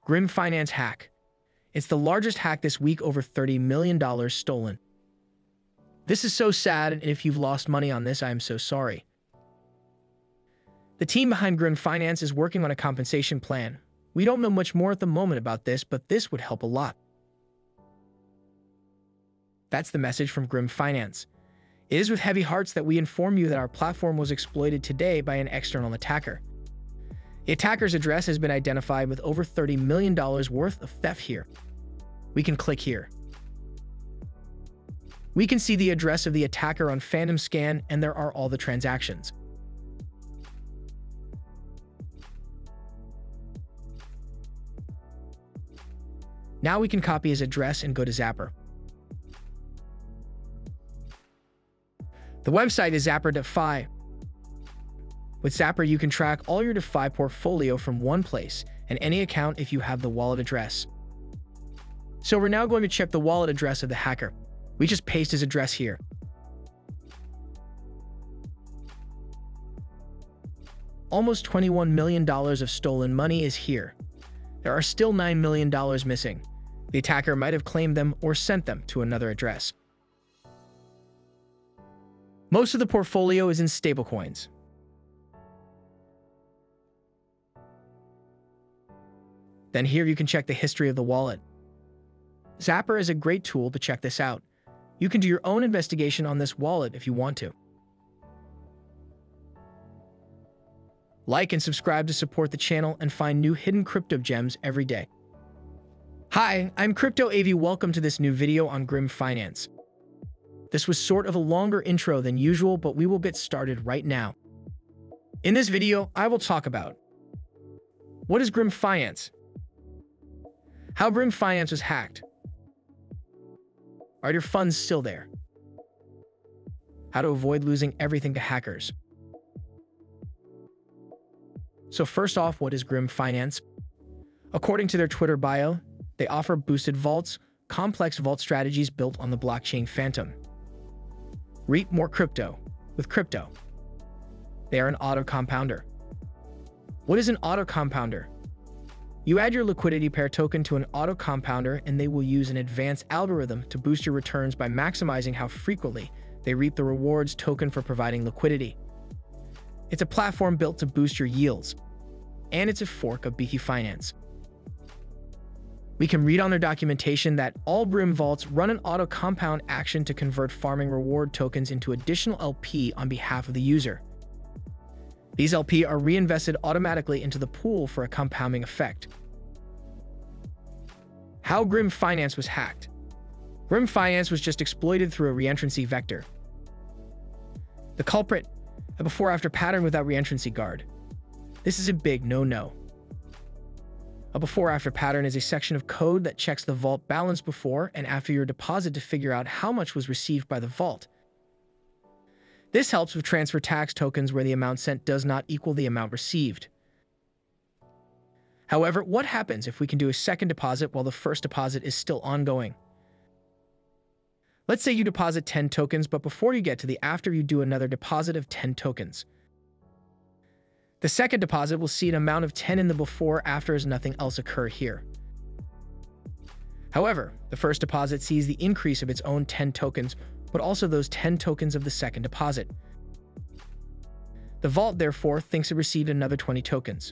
Grim Finance hack. It's the largest hack this week, over $30 million stolen. This is so sad, and if you've lost money on this, I am so sorry. The team behind Grim Finance is working on a compensation plan. We don't know much more at the moment about this, but this would help a lot. That's the message from Grim Finance. It is with heavy hearts that we inform you that our platform was exploited today by an external attacker. The attacker's address has been identified with over $30 million worth of theft here. We can click here. We can see the address of the attacker on Phantom Scan, and there are all the transactions. Now we can copy his address and go to Zapper. The website is Zapper.fi. With Zapper, you can track all your DeFi portfolio from one place and any account if you have the wallet address. So we're now going to check the wallet address of the hacker. We just paste his address here. Almost $21 million of stolen money is here. There are still $9 million missing. The attacker might have claimed them or sent them to another address. Most of the portfolio is in stablecoins. Then here you can check the history of the wallet. Zapper is a great tool to check this out. You can do your own investigation on this wallet if you want to. Like and subscribe to support the channel and find new hidden crypto gems every day. Hi, I'm Crypto AV. Welcome to this new video on Grim Finance. This was sort of a longer intro than usual, but we will get started right now. In this video, I will talk about what is Grim Finance, how Grim Finance was hacked, are your funds still there, how to avoid losing everything to hackers. So first off, what is Grim Finance? According to their Twitter bio, they offer boosted vaults, complex vault strategies built on the blockchain Phantom. Reap more crypto with crypto. They are an auto-compounder. What is an auto-compounder? You add your liquidity pair token to an auto-compounder, and they will use an advanced algorithm to boost your returns by maximizing how frequently they reap the rewards token for providing liquidity. It's a platform built to boost your yields, and it's a fork of DeFi Finance. We can read on their documentation that all Grim vaults run an auto-compound action to convert farming reward tokens into additional LP on behalf of the user. These LP are reinvested automatically into the pool for a compounding effect. How Grim Finance was hacked. Grim Finance was just exploited through a reentrancy vector. The culprit, a before-after pattern without reentrancy guard. This is a big no-no. A before-after pattern is a section of code that checks the vault balance before and after your deposit to figure out how much was received by the vault. This helps with transfer tax tokens where the amount sent does not equal the amount received. However, what happens if we can do a second deposit while the first deposit is still ongoing? Let's say you deposit 10 tokens, but before you get to the after, you do another deposit of 10 tokens. The second deposit will see an amount of 10 in the before after as nothing else occur here. However, the first deposit sees the increase of its own 10 tokens, but also those 10 tokens of the second deposit. The vault, therefore, thinks it received another 20 tokens.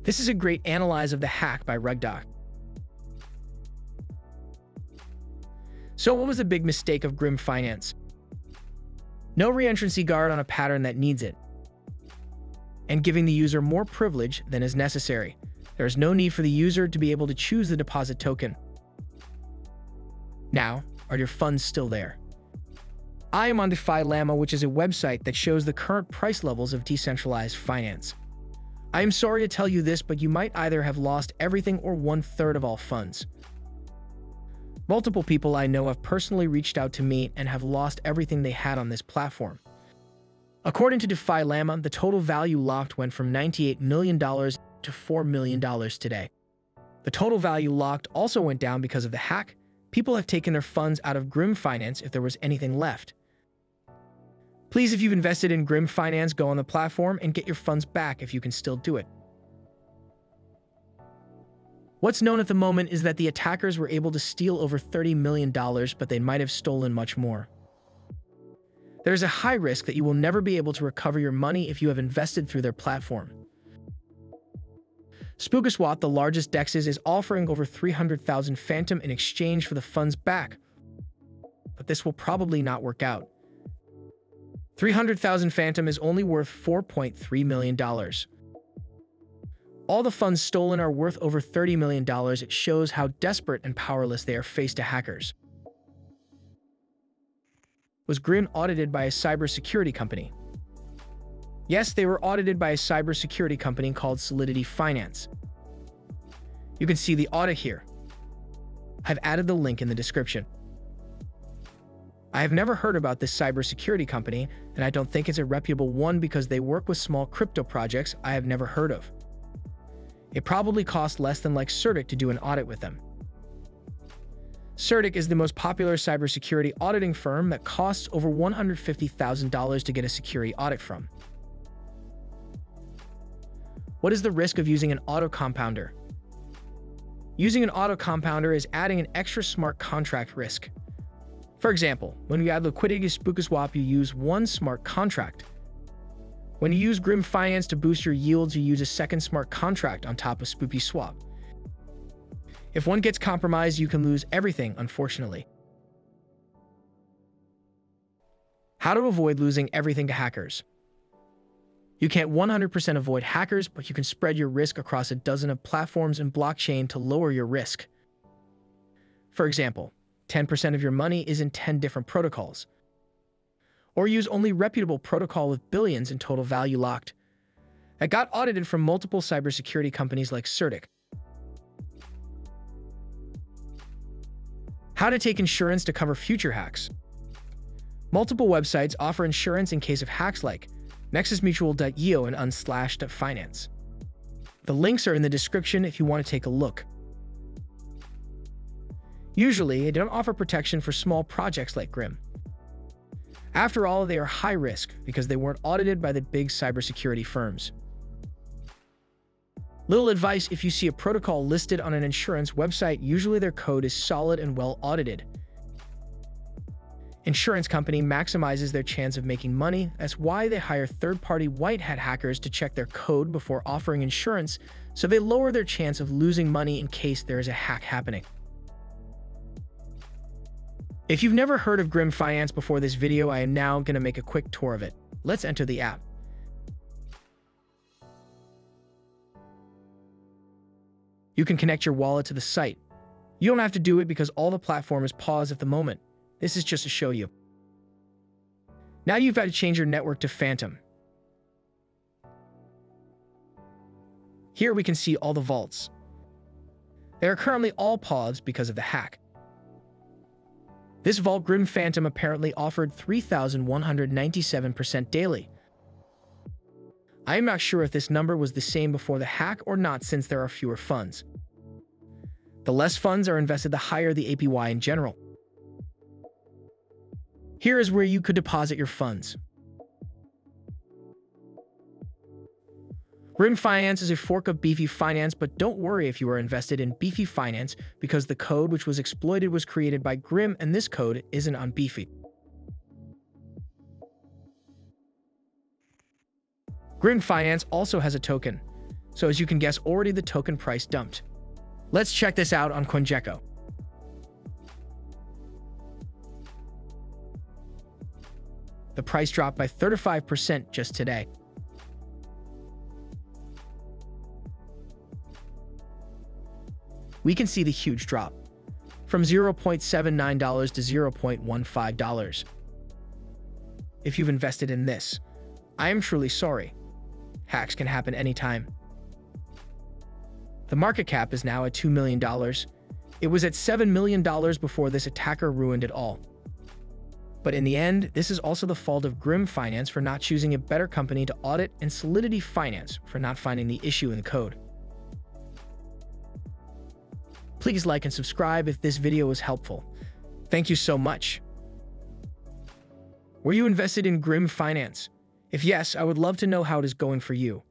This is a great analyze of the hack by Rugdoc. So what was the big mistake of Grim Finance? No reentrancy guard on a pattern that needs it, and giving the user more privilege than is necessary. There is no need for the user to be able to choose the deposit token. Now, are your funds still there? I am on DeFi Llama, which is a website that shows the current price levels of decentralized finance. I am sorry to tell you this, but you might either have lost everything or 1/3 of all funds. Multiple people I know have personally reached out to me and have lost everything they had on this platform. According to DeFi Llama, the total value locked went from $98 million to $4 million today. The total value locked also went down because of the hack. People have taken their funds out of Grim Finance if there was anything left. Please, if you've invested in Grim Finance, go on the platform and get your funds back if you can still do it. What's known at the moment is that the attackers were able to steal over $30 million, but they might have stolen much more. There is a high risk that you will never be able to recover your money if you have invested through their platform. SpookSwap, the largest DEXs, is offering over 300,000 Phantom in exchange for the funds back, but this will probably not work out. 300,000 Phantom is only worth $4.3 million. All the funds stolen are worth over $30 million. It shows how desperate and powerless they are faced to hackers. Was Grim audited by a cybersecurity company? Yes, they were audited by a cybersecurity company called Solidity Finance. You can see the audit here. I've added the link in the description. I have never heard about this cybersecurity company, and I don't think it's a reputable one because they work with small crypto projects I have never heard of. It probably costs less than like Certic to do an audit with them. Certic is the most popular cybersecurity auditing firm that costs over $150,000 to get a security audit from. What is the risk of using an auto-compounder? Using an auto-compounder is adding an extra smart contract risk. For example, when you add liquidity to SpookSwap, you use one smart contract. When you use Grim Finance to boost your yields, you use a second smart contract on top of SpookSwap. If one gets compromised, you can lose everything, unfortunately. How to avoid losing everything to hackers? You can't 100% avoid hackers, but you can spread your risk across a dozen of platforms and blockchain to lower your risk. For example, 10% of your money is in 10 different protocols. Or use only reputable protocol with billions in total value locked. That got audited from multiple cybersecurity companies like Certic. How to take insurance to cover future hacks. Multiple websites offer insurance in case of hacks like nexusmutual.io and unslash.finance. The links are in the description if you want to take a look. Usually, they don't offer protection for small projects like Grim. After all, they are high risk because they weren't audited by the big cybersecurity firms. Little advice: if you see a protocol listed on an insurance website, usually their code is solid and well audited. Insurance company maximizes their chance of making money. That's why they hire third-party white hat hackers to check their code before offering insurance, so they lower their chance of losing money in case there is a hack happening. If you've never heard of Grim Finance before this video, I am now going to make a quick tour of it. Let's enter the app. You can connect your wallet to the site. You don't have to do it because all the platform is paused at the moment. This is just to show you. Now you've got to change your network to Phantom. Here we can see all the vaults. They are currently all paused because of the hack. This vault, Grim Phantom, apparently offered 3,197% daily. I am not sure if this number was the same before the hack or not, since there are fewer funds. The less funds are invested, the higher the APY in general. Here is where you could deposit your funds. Grim Finance is a fork of DeFi Finance, but don't worry if you are invested in DeFi Finance because the code which was exploited was created by Grim, and this code isn't on DeFi. Grim Finance also has a token, so as you can guess, already the token price dumped. Let's check this out on CoinGecko. The price dropped by 35% just today. We can see the huge drop, from $0.79 to $0.15. If you've invested in this, I am truly sorry. Hacks can happen anytime. The market cap is now at $2 million. It was at $7 million before this attacker ruined it all. But in the end, this is also the fault of Grim Finance for not choosing a better company to audit, and Solidity Finance for not finding the issue in the code. Please like and subscribe if this video was helpful. Thank you so much. Were you invested in Grim Finance? If yes, I would love to know how it is going for you.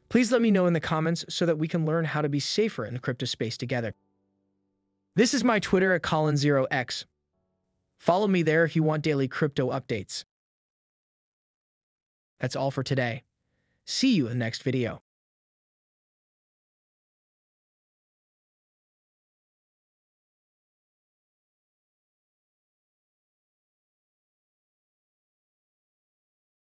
Please let me know in the comments so that we can learn how to be safer in the crypto space together. This is my Twitter at Colin0x. Follow me there if you want daily crypto updates. That's all for today. See you in the next video.